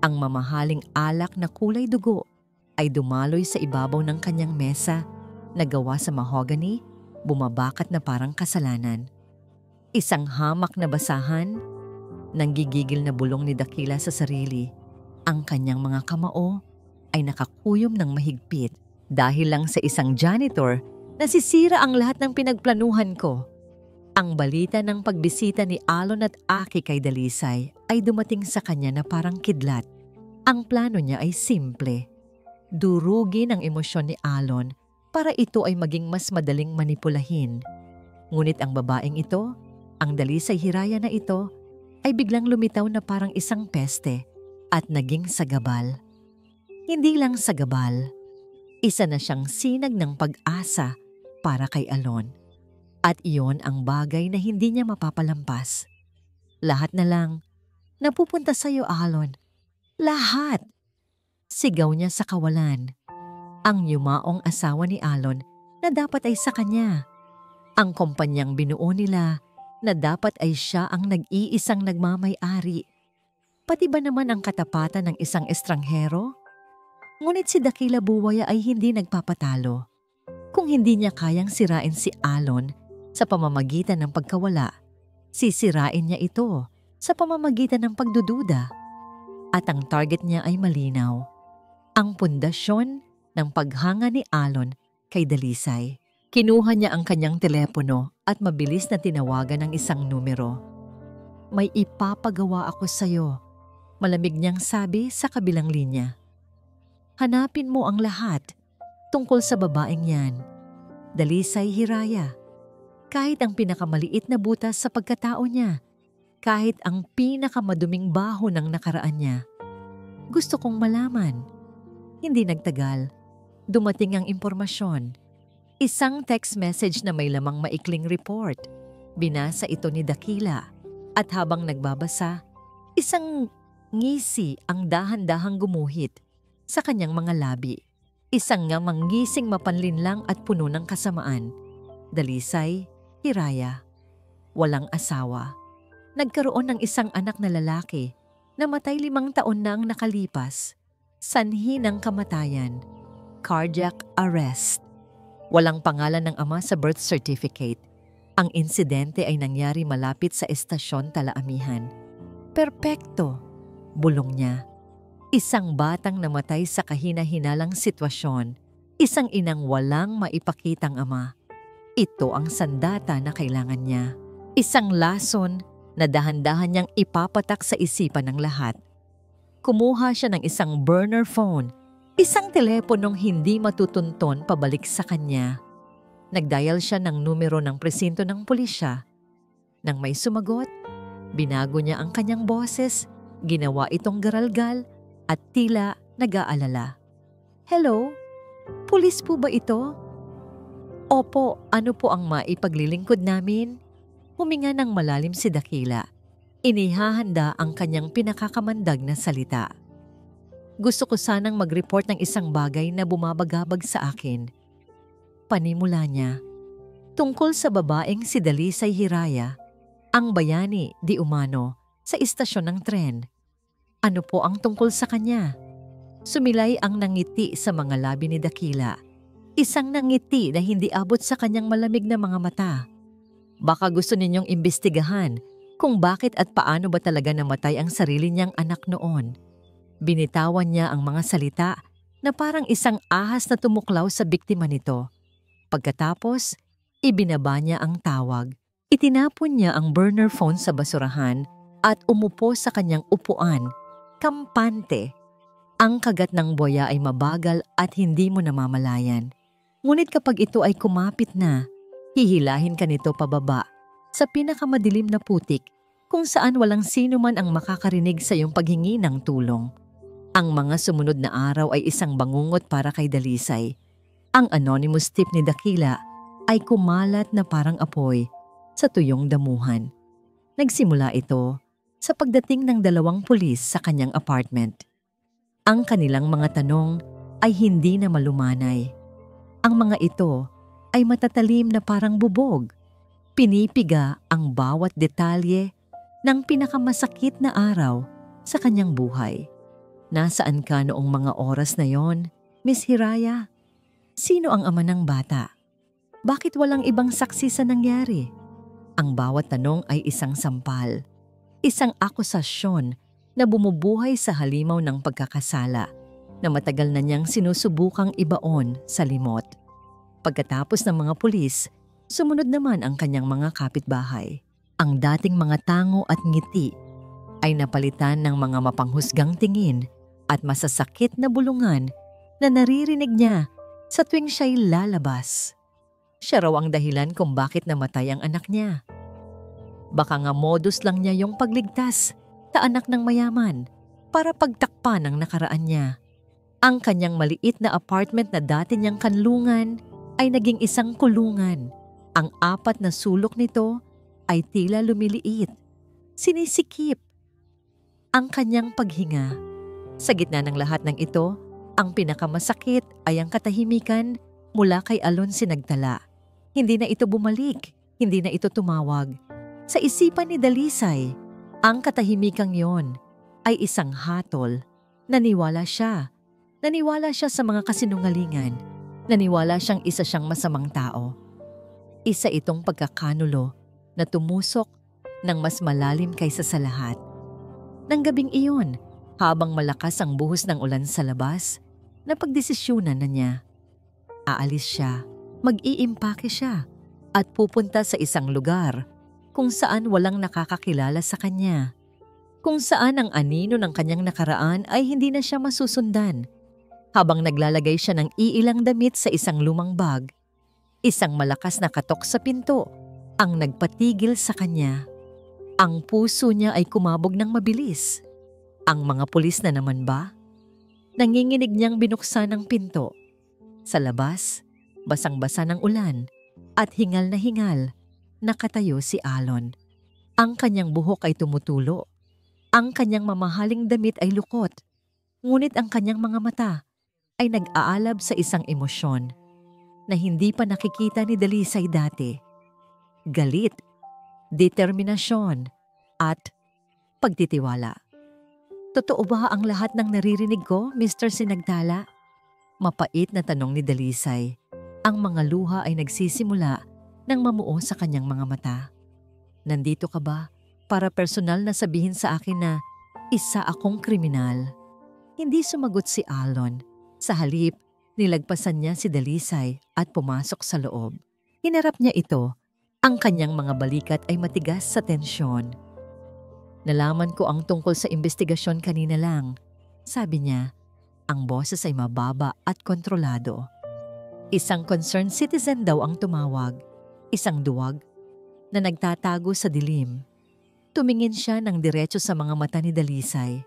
Ang mamahaling alak na kulay dugo ay dumaloy sa ibabaw ng kanyang mesa na gawa sa mahogany, bumabakat na parang kasalanan. Isang hamak na basahan, nanggigigil na bulong ni Dakila sa sarili. Ang kanyang mga kamao ay nakakuyom ng mahigpit dahil lang sa isang janitor nasisira ang lahat ng pinagplanuhan ko. Ang balita ng pagbisita ni Alon at Aki kay Dalisay ay dumating sa kanya na parang kidlat. Ang plano niya ay simple. Durugin ang emosyon ni Alon para ito ay maging mas madaling manipulahin. Ngunit ang babaeng ito, ang Dalisay Hiraya na ito, ay biglang lumitaw na parang isang peste at naging sagabal. Hindi lang sagabal, isa na siyang sinag ng pag-asa para kay Alon. At iyon ang bagay na hindi niya mapapalampas. Lahat na lang, napupunta sa iyo, Alon. Lahat! Sigaw niya sa kawalan. Ang yumaong asawa ni Alon na dapat ay sa kanya. Ang kumpanyang binuo nila na dapat ay siya ang nag-iisang nagmamay-ari. Pati ba naman ang katapatan ng isang estranghero? Ngunit si Dakila Buwaya ay hindi nagpapatalo. Kung hindi niya kayang sirain si Alon sa pamamagitan ng pagkawala, sisirain niya ito sa pamamagitan ng pagdududa. At ang target niya ay malinaw. Ang pundasyon ng paghanga ni Alon kay Dalisay. Kinuha niya ang kanyang telepono at mabilis na tinawagan ng isang numero. "May ipapagawa ako sa'yo," malamig niyang sabi sa kabilang linya. "Hanapin mo ang lahat tungkol sa babaeng yan, Dalisay Hiraya. Kahit ang pinakamaliit na butas sa pagkatao niya, kahit ang pinakamaduming baho ng nakaraan niya. Gusto kong malaman." Hindi nagtagal. Dumating ang impormasyon. Isang text message na may lamang maikling report. Binasa ito ni Dakila at habang nagbabasa, isang ngisi ang dahan-dahang gumuhit sa kanyang mga labi. Isang nga manggising mapanlinlang at puno ng kasamaan. Dalisay Hiraya. Walang asawa. Nagkaroon ng isang anak na lalaki. Namatay 5 taon na ang nakalipas. Sanhi ng kamatayan. Cardiac arrest. Walang pangalan ng ama sa birth certificate. Ang insidente ay nangyari malapit sa estasyon Talaamihan. Perpekto, bulong niya. Isang batang namatay sa kahina-hinalang sitwasyon. Isang inang walang maipakitang ama. Ito ang sandata na kailangan niya. Isang lason na dahan-dahan niyang ipapatak sa isipan ng lahat. Kumuha siya ng isang burner phone. Isang teleponong hindi matutunton pabalik sa kanya. Nagdial siya ng numero ng presinto ng pulisya. Nang may sumagot, binago niya ang kanyang boses, ginawa itong garalgal at tila nag-aalala. "Hello? Pulis po ba ito?" "Opo, ano po ang maipaglilingkod namin?" Huminga ng malalim si Dakila. Inihahanda ang kanyang pinakakamandag na salita. "Gusto ko sanang mag-report ng isang bagay na bumabagabag sa akin." Panimula niya. Tungkol sa babaeng si Dalisay Hiraya, ang bayani di umano sa istasyon ng tren. Ano po ang tungkol sa kanya? Sumilay ang nangiti sa mga labi ni Dakila. Isang nangiti na hindi abot sa kanyang malamig na mga mata. "Baka gusto ninyong imbestigahan kung bakit at paano ba talaga namatay ang sarili niyang anak noon." Binitawan niya ang mga salita na parang isang ahas na tumuklaw sa biktima nito. Pagkatapos, ibinaba niya ang tawag. Itinapon niya ang burner phone sa basurahan at umupo sa kanyang upuan, kampante. Ang kagat ng buwaya ay mabagal at hindi mo namamalayan. Ngunit kapag ito ay kumapit na, hihilahin ka nito pababa sa pinakamadilim na putik kung saan walang sino man ang makakarinig sa iyong paghingi ng tulong. Ang mga sumunod na araw ay isang bangungot para kay Dalisay. Ang anonymous tip ni Dakila ay kumalat na parang apoy sa tuyong damuhan. Nagsimula ito sa pagdating ng 2 pulis sa kanyang apartment. Ang kanilang mga tanong ay hindi na malumanay. Ang mga ito ay matatalim na parang bubog. Pinipiga ang bawat detalye ng pinakamasakit na araw sa kanyang buhay. "Nasaan ka noong mga oras na yon, Miss Hiraya? Sino ang ama ng bata? Bakit walang ibang saksi sa nangyari?" Ang bawat tanong ay isang sampal, isang akusasyon na bumubuhay sa halimaw ng pagkakasala na matagal na niyang sinusubukang ibaon sa limot. Pagkatapos ng mga pulis, sumunod naman ang kanyang mga kapitbahay. Ang dating mga tango at ngiti ay napalitan ng mga mapanghusgang tingin at masasakit na bulungan na naririnig niya sa tuwing siya'y lalabas. Siya raw ang dahilan kung bakit namatay ang anak niya. Baka nga modus lang niya yung pagligtas sa anak ng mayaman para pagtakpan ang nakaraan niya. Ang kanyang maliit na apartment na dati niyang kanlungan ay naging isang kulungan. Ang 4 na sulok nito ay tila lumiliit, sinisikip ang kanyang paghinga. Sa gitna ng lahat ng ito, ang pinakamasakit ay ang katahimikan mula kay Alon Sinagtala. Hindi na ito bumalik, hindi na ito tumawag. Sa isipan ni Dalisay, ang katahimikang yon ay isang hatol. Naniwala siya Naniwala siya sa mga kasinungalingan. Naniwala siyang isa siyang masamang tao. Isa itong pagkakanulo na tumusok ng mas malalim kaysa sa lahat. Nang gabing iyon, habang malakas ang buhos ng ulan sa labas, napagdesisyunan na niya. Aalis siya, mag-iimpake siya, at pupunta sa isang lugar kung saan walang nakakakilala sa kanya. Kung saan ang anino ng kanyang nakaraan ay hindi na siya masusundan. Habang naglalagay siya ng iilang damit sa isang lumang bag, isang malakas na katok sa pinto ang nagpatigil sa kanya. Ang puso niya ay kumabog ng mabilis. Ang mga pulis na naman ba? Nanginginig niyang binuksan ang pinto. Sa labas, basang-basa ng ulan at hingal na hingal, nakatayo si Alon. Ang kanyang buhok ay tumutulo. Ang kanyang mamahaling damit ay lukot. Ngunit ang kanyang mga mata ay nag-aalab sa isang emosyon na hindi pa nakikita ni Dalisay dati. Galit, determinasyon, at pagtitiwala. Totoo ba ang lahat ng naririnig ko, Mr. Sinagtala? Mapait na tanong ni Dalisay. Ang mga luha ay nagsisimula nang mamuo sa kanyang mga mata. Nandito ka ba para personal na sabihin sa akin na isa akong kriminal? Hindi sumagot si Alon. Sa halip, nilagpasan niya si Dalisay at pumasok sa loob. Hinarap niya ito. Ang kanyang mga balikat ay matigas sa tensyon. Nalaman ko ang tungkol sa investigasyon kanina lang. Sabi niya, ang boses ay mababa at kontrolado. Isang concerned citizen daw ang tumawag. Isang duwag na nagtatago sa dilim. Tumingin siya ng diretso sa mga mata ni Dalisay.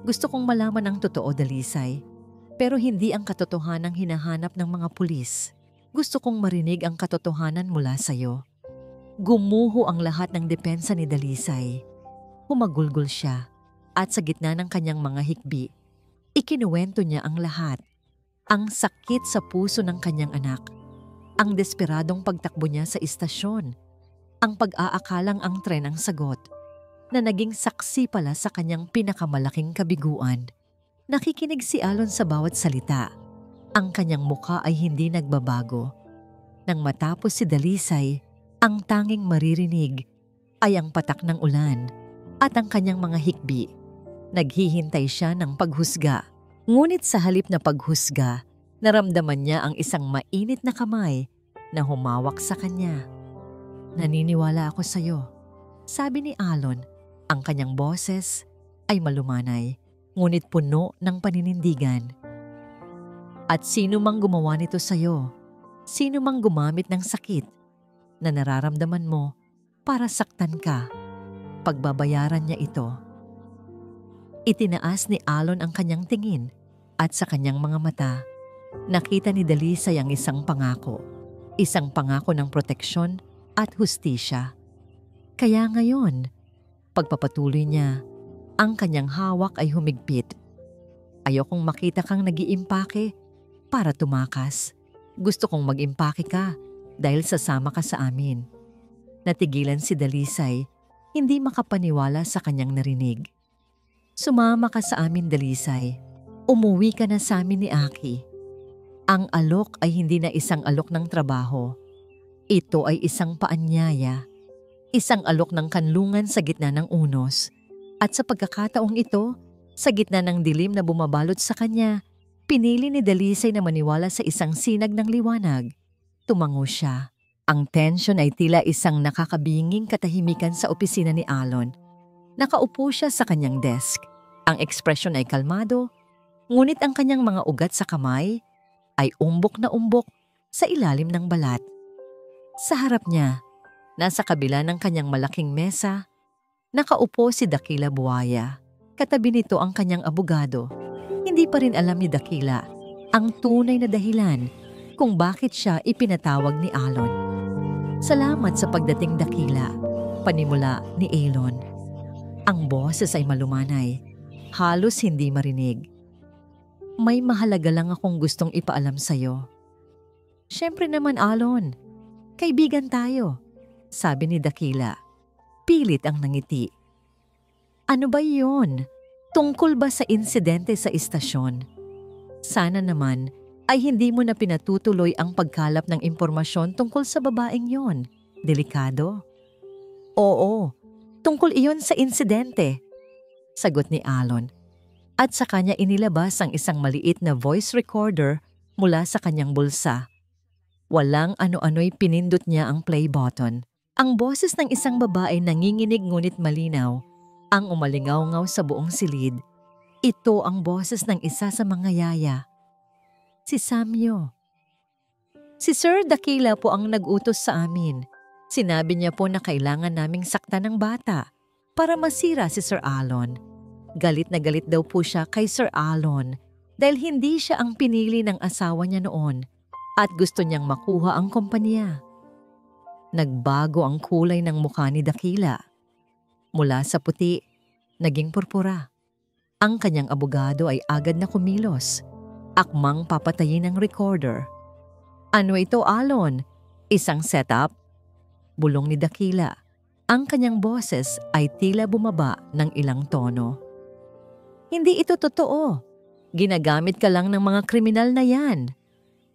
Gusto kong malaman ang totoo, Dalisay. Pero hindi ang katotohanang hinahanap ng mga pulis. Gusto kong marinig ang katotohanan mula sa'yo. Gumuho ang lahat ng depensa ni Dalisay. Humagulgol siya at sa gitna ng kanyang mga hikbi, ikinuwento niya ang lahat. Ang sakit sa puso ng kanyang anak. Ang desperadong pagtakbo niya sa istasyon. Ang pag-aakalang ang tren ang sagot. Na naging saksi pala sa kanyang pinakamalaking kabiguan. Nakikinig si Alon sa bawat salita. Ang kanyang mukha ay hindi nagbabago. Nang matapos si Dalisay, ang tanging maririnig ay ang patak ng ulan at ang kanyang mga hikbi. Naghihintay siya ng paghusga. Ngunit sa halip na paghusga, naramdaman niya ang isang mainit na kamay na humawak sa kanya. Naniniwala ako sa iyo, sabi ni Alon. Ang kanyang boses ay malumanay. Ngunit puno ng paninindigan. At sino mang gumawa nito sa'yo, sino mang gumamit ng sakit na nararamdaman mo para saktan ka, pagbabayaran niya ito. Itinaas ni Alon ang kanyang tingin at sa kanyang mga mata, nakita ni Dalisay ang isang pangako ng proteksyon at hustisya. Kaya ngayon, pagpapatuloy niya, ang kanyang hawak ay humigpit. Ayokong makita kang nag-iimpake para tumakas. Gusto kong mag-impake ka dahil sasama ka sa amin. Natigilan si Dalisay, hindi makapaniwala sa kanyang narinig. Sumama ka sa amin, Dalisay. Umuwi ka na sa amin ni Aki. Ang alok ay hindi na isang alok ng trabaho. Ito ay isang paanyaya. Isang alok ng kanlungan sa gitna ng unos. At sa pagkakataong ito, sa gitna ng dilim na bumabalot sa kanya, pinili ni Dalisay na maniwala sa isang sinag ng liwanag. Tumango siya. Ang tensyon ay tila isang nakakabinging katahimikan sa opisina ni Alon. Nakaupo siya sa kanyang desk. Ang ekspresyon ay kalmado, ngunit ang kanyang mga ugat sa kamay ay umbok na umbok sa ilalim ng balat. Sa harap niya, nasa kabila ng kanyang malaking mesa, nakaupo si Dakila Buaya. Katabi nito ang kanyang abogado. Hindi pa rin alam ni Dakila ang tunay na dahilan kung bakit siya ipinatawag ni Alon. Salamat sa pagdating, Dakila, panimula ni Alon. Ang boses ay malumanay, halos hindi marinig. May mahalaga lang akong gustong ipaalam sa'yo. Siyempre naman, Alon, kaibigan tayo, sabi ni Dakila. Pilit ang nangiti. Ano ba yun? Tungkol ba sa insidente sa istasyon? Sana naman ay hindi mo na pinatutuloy ang pagkalap ng impormasyon tungkol sa babaeng yon. Delikado. Oo, tungkol iyon sa insidente, sagot ni Alon. At sa kanya inilabas ang isang maliit na voice recorder mula sa kanyang bulsa. Walang ano-ano'y pinindot niya ang play button. Ang boses ng isang babae nanginginig ngunit malinaw, ang umalingaw-ngaw sa buong silid. Ito ang boses ng isa sa mga yaya. Si Samyo. Si Sir Dakila po ang nag-utos sa amin. Sinabi niya po na kailangan naming saktan ng bata para masira si Sir Alon. Galit na galit daw po siya kay Sir Alon dahil hindi siya ang pinili ng asawa niya noon at gusto niyang makuha ang kumpanya. Nagbago ang kulay ng mukha ni Dakila. Mula sa puti, naging purpura. Ang kanyang abogado ay agad na kumilos. Akmang papatayin ang recorder. Ano ito, Alon? Isang setup? Bulong ni Dakila. Ang kanyang boses ay tila bumaba ng ilang tono. Hindi ito totoo. Ginagamit ka lang ng mga kriminal na yan.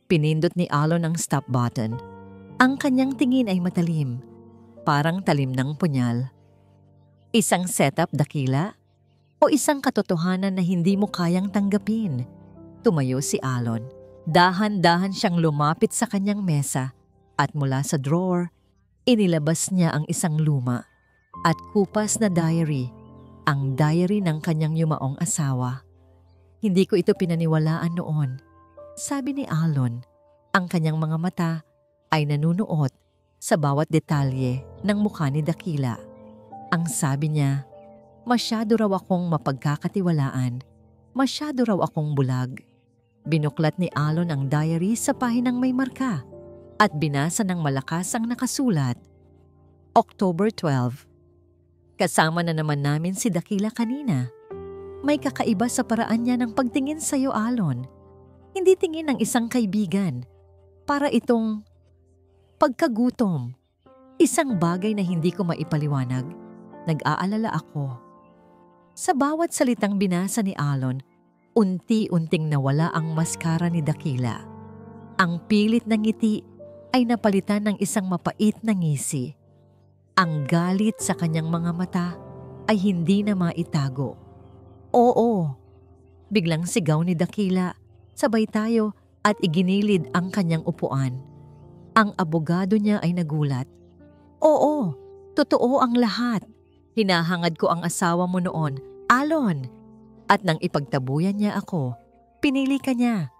Pinindot ni Alon ang stop button. Ang kanyang tingin ay matalim, parang talim ng punyal. Isang setup, Dakila? O isang katotohanan na hindi mo kayang tanggapin? Tumayo si Alon. Dahan-dahan siyang lumapit sa kanyang mesa at mula sa drawer, inilabas niya ang isang luma at kupas na diary, ang diary ng kanyang yumaong asawa. Hindi ko ito pinaniwalaan noon, sabi ni Alon. Ang kanyang mga mata ay nanunuot sa bawat detalye ng mukha ni Dakila. Ang sabi niya, masyado raw akong mapagkakatiwalaan, masyado raw akong bulag. Binuklat ni Alon ang diary sa pahinang may marka at binasa ng malakas ang nakasulat. October 12. Kasama na naman namin si Dakila kanina. May kakaiba sa paraan niya ng pagtingin sa iyo, Alon. Hindi tingin ng isang kaibigan. Para itong pagkagutom. Isang bagay na hindi ko maipaliwanag. Nag-aalala ako. Sa bawat salitang binasa ni Alon, unti-unting nawala ang maskara ni Dakila. Ang pilit ng ngiti ay napalitan ng isang mapait na ngisi. Ang galit sa kanyang mga mata ay hindi na maitago. Oo, biglang sigaw ni Dakila. Sabay tayo at iginilid ang kanyang upuan. Ang abogado niya ay nagulat. Oo, totoo ang lahat. Hinahangad ko ang asawa mo noon, Alon. At nang ipagtabuyan niya ako, pinili ka niya.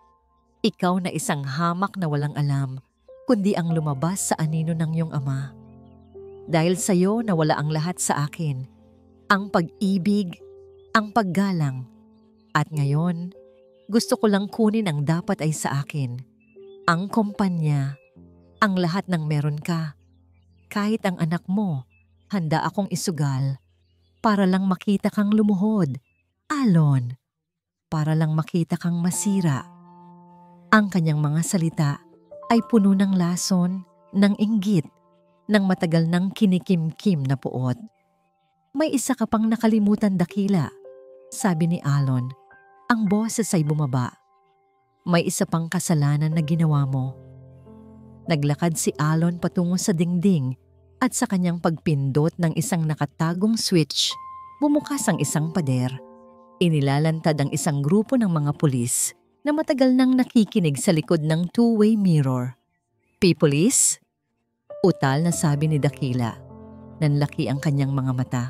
Ikaw na isang hamak na walang alam, kundi ang lumabas sa anino ng iyong ama. Dahil sa iyo nawala ang lahat sa akin. Ang pag-ibig, ang paggalang. At ngayon, gusto ko lang kunin ang dapat ay sa akin. Ang kumpanya, ang lahat ng meron ka. Kahit ang anak mo, handa akong isugal. Para lang makita kang lumuhod. Alon, para lang makita kang masira. Ang kanyang mga salita ay puno ng lason, ng inggit, ng matagal ng kinikim-kim na puot. May isa ka pang nakalimutan, Dakila, sabi ni Alon. Ang boses ay bumaba. May isa pang kasalanan na ginawa mo. Naglakad si Alon patungo sa dingding at sa kanyang pagpindot ng isang nakatagong switch, bumukas ang isang pader. Inilalantad ang isang grupo ng mga pulis na matagal nang nakikinig sa likod ng two-way mirror. P-Police? Utal na sabi ni Dakila. Nanlaki ang kanyang mga mata.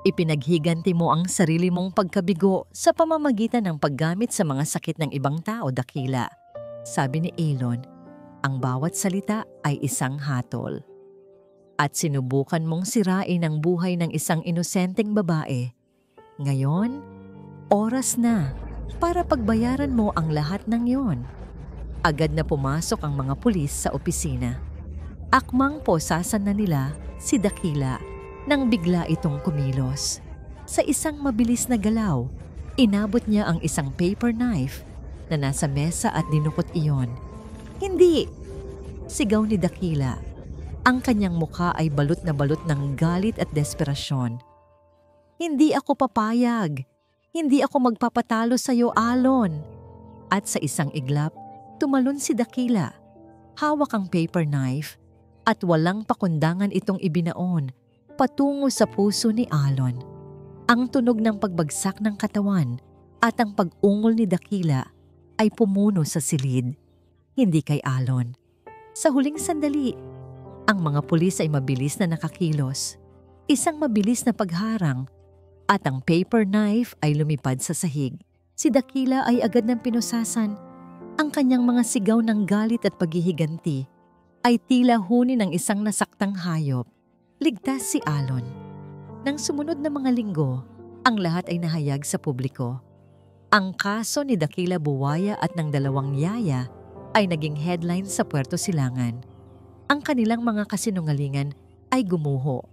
Ipinaghiganti mo ang sarili mong pagkabigo sa pamamagitan ng paggamit sa mga sakit ng ibang tao, Dakila. Sabi ni Alon, ang bawat salita ay isang hatol. At sinubukan mong sirain ang buhay ng isang inosenteng babae. Ngayon, oras na para pagbayaran mo ang lahat ng yon. Agad na pumasok ang mga pulis sa opisina. Akmang posasan na nila si Dakila nang bigla itong kumilos. Sa isang mabilis na galaw, inabot niya ang isang paper knife na nasa mesa at dinukot iyon. Hindi! Sigaw ni Dakila. Ang kanyang mukha ay balot na balot ng galit at desperasyon. Hindi ako papayag. Hindi ako magpapatalo sa iyo, Alon. At sa isang iglap, tumalon si Dakila. Hawak ang paper knife at walang pakundangan itong ibinaon patungo sa puso ni Alon. Ang tunog ng pagbagsak ng katawan at ang pag-ungol ni Dakila ay pumuno sa silid, hindi kay Alon. Sa huling sandali, ang mga pulis ay mabilis na nakakilos. Isang mabilis na pagharang at ang paper knife ay lumipad sa sahig. Si Dakila ay agad ng pinusasan. Ang kanyang mga sigaw ng galit at paghihiganti ay tila huni ng isang nasaktang hayop. Ligtas si Alon. Nang sumunod na mga linggo, ang lahat ay nahayag sa publiko. Ang kaso ni Dakila Buwaya at ng dalawang yaya ay naging headline sa Puerto Silangan. Ang kanilang mga kasinungalingan ay gumuho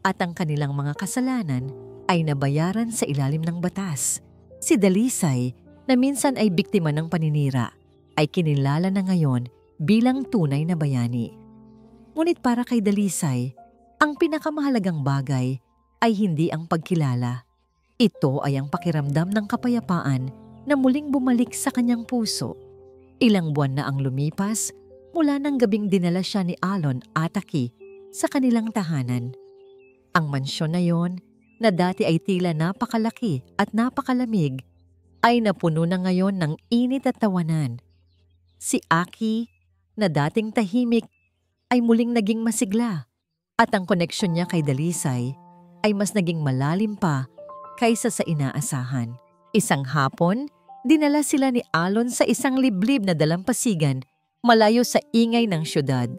at ang kanilang mga kasalanan ay nabayaran sa ilalim ng batas. Si Dalisay, na minsan ay biktima ng paninira, ay kinilala na ngayon bilang tunay na bayani. Ngunit para kay Dalisay, ang pinakamahalagang bagay ay hindi ang pagkilala. Ito ay ang pakiramdam ng kapayapaan na muling bumalik sa kanyang puso. Ilang buwan na ang lumipas mula nang gabing dinala siya ni Alon at Aki sa kanilang tahanan. Ang mansyon na yon, na dati ay tila napakalaki at napakalamig, ay napuno na ngayon ng init at tawanan. Si Aki, na dating tahimik, ay muling naging masigla at ang koneksyon niya kay Dalisay ay mas naging malalim pa kaysa sa inaasahan. Isang hapon, dinala sila ni Alon sa isang liblib na dalampasigan malayo sa ingay ng syudad.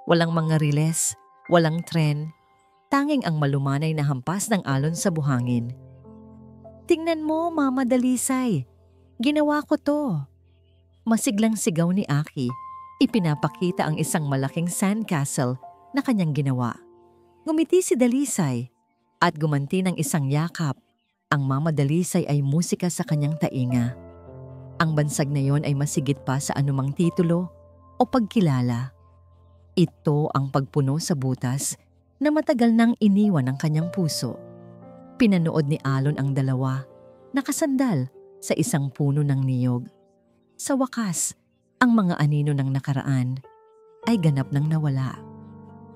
Walang mga riles, walang tren, tanging ang malumanay na hampas ng alon sa buhangin. "Tingnan mo, Mama Dalisay, ginawa ko to." Masiglang sigaw ni Aki, ipinapakita ang isang malaking sandcastle na kanyang ginawa. Ngumiti si Dalisay at gumanti ng isang yakap. Ang Mama Dalisay ay musika sa kanyang tainga. Ang bansag na yon ay masigit pa sa anumang titulo o pagkilala. Ito ang pagpuno sa butas na matagal nang iniwan ng kanyang puso. Pinanood ni Alon ang dalawa, nakasandal sa isang puno ng niyog. Sa wakas, ang mga anino ng nakaraan ay ganap nang nawala.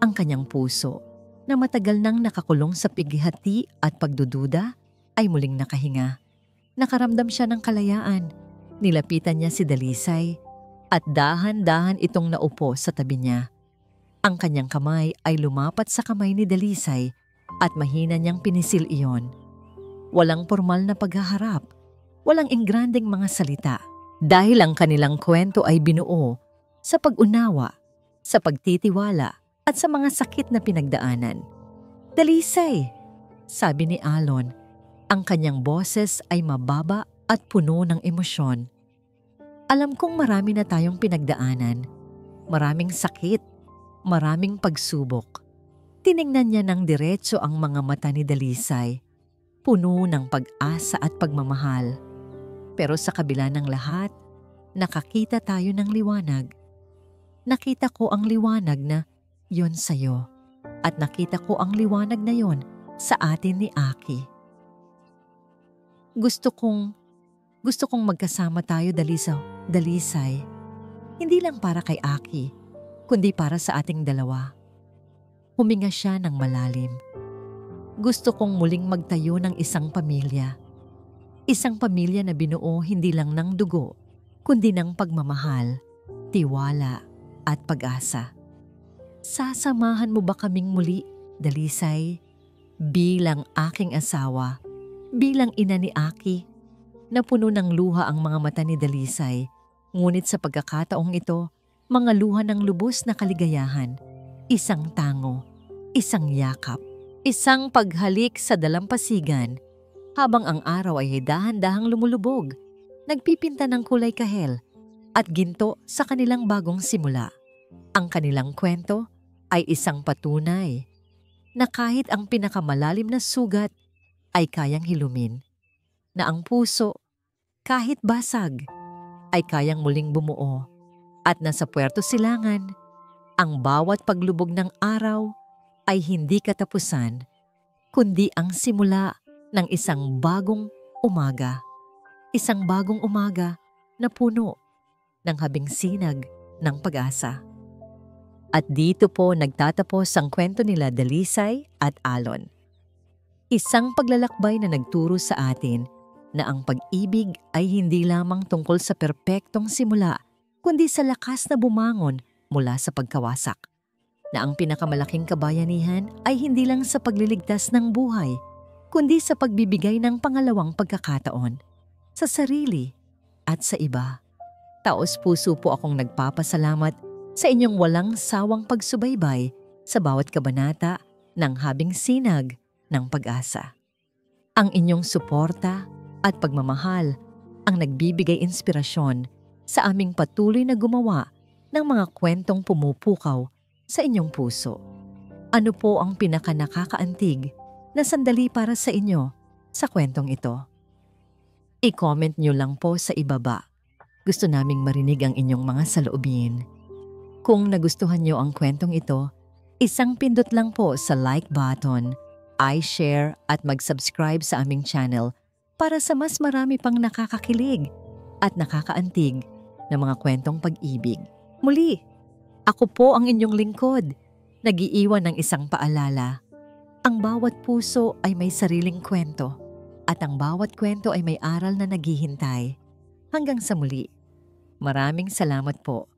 Ang kanyang puso, na matagal nang nakakulong sa pighati at pagdududa, ay muling nakahinga. Nakaramdam siya ng kalayaan. Nilapitan niya si Dalisay at dahan-dahan itong naupo sa tabi niya. Ang kanyang kamay ay lumapat sa kamay ni Dalisay at mahina niyang pinisil iyon. Walang formal na paghaharap, walang engrandeng mga salita. Dahil ang kanilang kwento ay binuo sa pag-unawa, sa pagtitiwala at sa mga sakit na pinagdaanan. "Dalisay," sabi ni Alon, ang kanyang boses ay mababa at puno ng emosyon. "Alam kong marami na tayong pinagdaanan, maraming sakit, maraming pagsubok." Tiningnan niya ng diretso ang mga mata ni Dalisay, puno ng pag-asa at pagmamahal. Pero sa kabila ng lahat, nakakita tayo ng liwanag. Nakita ko ang liwanag na yon sa'yo at nakita ko ang liwanag na yon sa atin ni Aki. Gusto kong magkasama tayo, Dalisay. Hindi lang para kay Aki, kundi para sa ating dalawa. Huminga siya ng malalim. Gusto kong muling magtayo ng isang pamilya. Isang pamilya na binuo hindi lang ng dugo, kundi ng pagmamahal, tiwala at pag-asa. Sasamahan mo ba kaming muli, Dalisay? Bilang aking asawa, bilang ina ni Aki. Napuno ng luha ang mga mata ni Dalisay, ngunit sa pagkakataong ito, mga luha ng lubos na kaligayahan. Isang tango, isang yakap, isang paghalik sa dalampasigan. Habang ang araw ay dahan-dahang lumulubog, nagpipinta ng kulay kahel at ginto sa kanilang bagong simula. Ang kanilang kwento ay isang patunay na kahit ang pinakamalalim na sugat ay kayang hilumin, na ang puso, kahit basag, ay kayang muling bumuo, at nasa Puerto Silangan, ang bawat paglubog ng araw ay hindi katapusan, kundi ang simula ng isang bagong umaga. Isang bagong umaga na puno ng habing sinag ng pag-asa. At dito po nagtatapos ang kwento nila Dalisay at Alon. Isang paglalakbay na nagturo sa atin na ang pag-ibig ay hindi lamang tungkol sa perpektong simula, kundi sa lakas na bumangon mula sa pagkawasak. Na ang pinakamalaking kabayanihan ay hindi lang sa pagliligtas ng buhay, kundi sa pagbibigay ng pangalawang pagkakataon sa sarili at sa iba. Taos-puso po akong nagpapasalamat sa inyong walang sawang pagsubaybay sa bawat kabanata ng habing sinag ng pag-asa. Ang inyong suporta at pagmamahal ang nagbibigay inspirasyon sa aming patuloy na gumawa ng mga kwentong pumupukaw sa inyong puso. Ano po ang pinakanakakaantig na sandali para sa inyo sa kwentong ito? I-comment nyo lang po sa ibaba. Gusto naming marinig ang inyong mga saloobin. Kung nagustuhan nyo ang kwentong ito, isang pindot lang po sa like button, i-share at mag-subscribe sa aming channel para sa mas marami pang nakakakilig at nakakaantig na mga kwentong pag-ibig. Muli, ako po ang inyong lingkod, nag-iiwan ng isang paalala. Ang bawat puso ay may sariling kwento at ang bawat kwento ay may aral na naghihintay. Hanggang sa muli, maraming salamat po